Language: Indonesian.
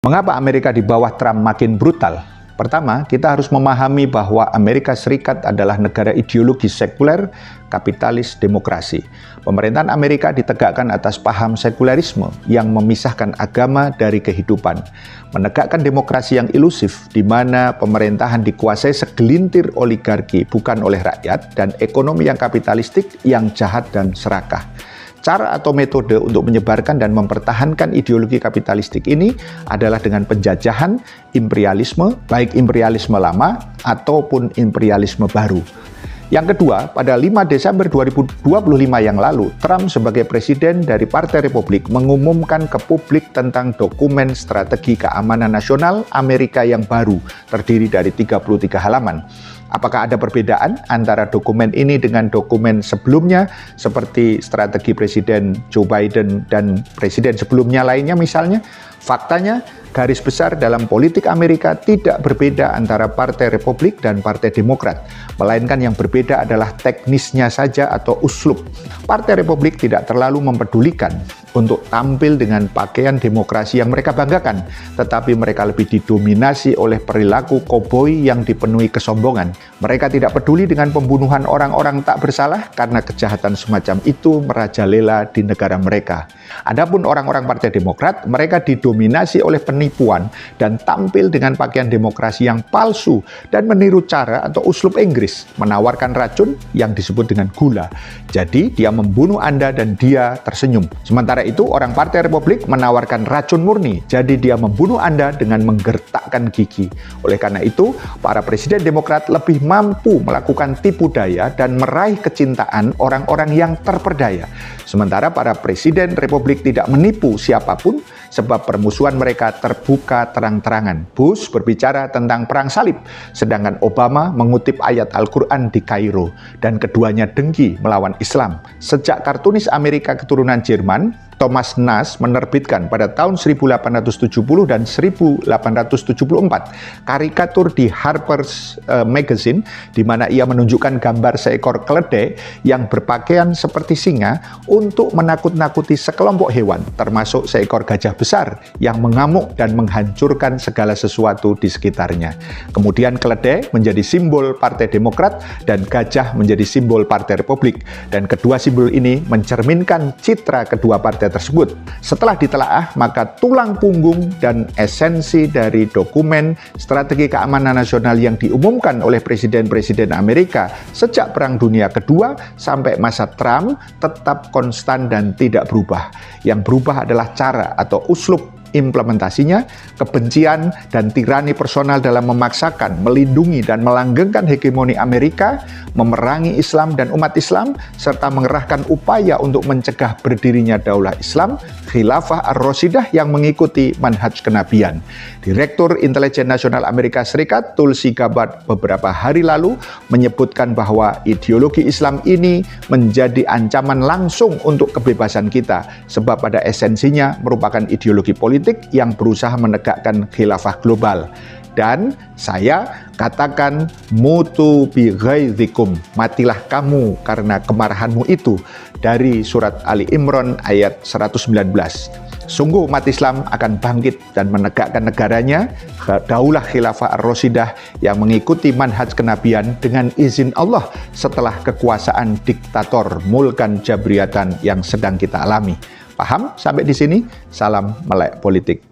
Mengapa Amerika di bawah Trump makin brutal? Pertama, kita harus memahami bahwa Amerika Serikat adalah negara ideologi sekuler, kapitalis, demokrasi. Pemerintahan Amerika ditegakkan atas paham sekulerisme yang memisahkan agama dari kehidupan. Menegakkan demokrasi yang ilusif, di mana pemerintahan dikuasai segelintir oligarki bukan oleh rakyat, dan ekonomi yang kapitalistik yang jahat dan serakah. Cara atau metode untuk menyebarkan dan mempertahankan ideologi kapitalistik ini adalah dengan penjajahan, imperialisme, baik imperialisme lama ataupun imperialisme baru. Yang kedua, pada 5 Desember 2025 yang lalu, Trump sebagai presiden dari Partai Republik mengumumkan ke publik tentang dokumen strategi keamanan nasional Amerika yang baru, terdiri dari 33 halaman. Apakah ada perbedaan antara dokumen ini dengan dokumen sebelumnya, seperti strategi Presiden Joe Biden dan presiden sebelumnya lainnya misalnya? Faktanya, garis besar dalam politik Amerika tidak berbeda antara Partai Republik dan Partai Demokrat, melainkan yang berbeda adalah teknisnya saja atau uslub. Partai Republik tidak terlalu mempedulikan untuk tampil dengan pakaian demokrasi yang mereka banggakan, tetapi mereka lebih didominasi oleh perilaku koboi yang dipenuhi kesombongan. Mereka tidak peduli dengan pembunuhan orang-orang tak bersalah karena kejahatan semacam itu merajalela di negara mereka. Adapun orang-orang Partai Demokrat, mereka didominasi oleh penipuan dan tampil dengan pakaian demokrasi yang palsu dan meniru cara atau uslub Inggris, menawarkan racun yang disebut dengan gula. Jadi dia membunuh Anda dan dia tersenyum. Sementara itu orang Partai Republik menawarkan racun murni, jadi dia membunuh Anda dengan menggertakkan gigi. Oleh karena itu, para presiden Demokrat lebih mampu melakukan tipu daya dan meraih kecintaan orang-orang yang terperdaya. Sementara para presiden Republik tidak menipu siapapun, sebab permusuhan mereka terbuka terang-terangan. Bush berbicara tentang perang salib, sedangkan Obama mengutip ayat Al-Quran di Kairo, dan keduanya dengki melawan Islam. Sejak kartunis Amerika keturunan Jerman, Thomas Nast menerbitkan pada tahun 1870 dan 1874 karikatur di Harper's Magazine, di mana ia menunjukkan gambar seekor keledai yang berpakaian seperti singa untuk menakut-nakuti sekelompok hewan, termasuk seekor gajah besar yang mengamuk dan menghancurkan segala sesuatu di sekitarnya. Kemudian keledai menjadi simbol Partai Demokrat dan gajah menjadi simbol Partai Republik, dan kedua simbol ini mencerminkan citra kedua partai tersebut. Setelah ditelaah, maka tulang punggung dan esensi dari dokumen strategi keamanan nasional yang diumumkan oleh presiden-presiden Amerika sejak Perang Dunia Kedua sampai masa Trump tetap konstan dan tidak berubah. Yang berubah adalah cara atau uslub implementasinya, kebencian dan tirani personal dalam memaksakan, melindungi dan melanggengkan hegemoni Amerika, memerangi Islam dan umat Islam, serta mengerahkan upaya untuk mencegah berdirinya daulah Islam, Khilafah Ar-Rashidah yang mengikuti manhaj kenabian. Direktur Intelijen Nasional Amerika Serikat, Tulsi Gabbard, beberapa hari lalu menyebutkan bahwa ideologi Islam ini menjadi ancaman langsung untuk kebebasan kita, sebab pada esensinya merupakan ideologi politik yang berusaha menegakkan khilafah global. Dan saya katakan, mutu bi ghaizikum, matilah kamu karena kemarahanmu itu, dari surat Ali Imran ayat 119. Sungguh umat Islam akan bangkit dan menegakkan negaranya, daulah khilafah ar-Rashidah yang mengikuti manhaj kenabian dengan izin Allah setelah kekuasaan diktator mulkan jabriyatan yang sedang kita alami. Paham sampai di sini? Salam melek politik.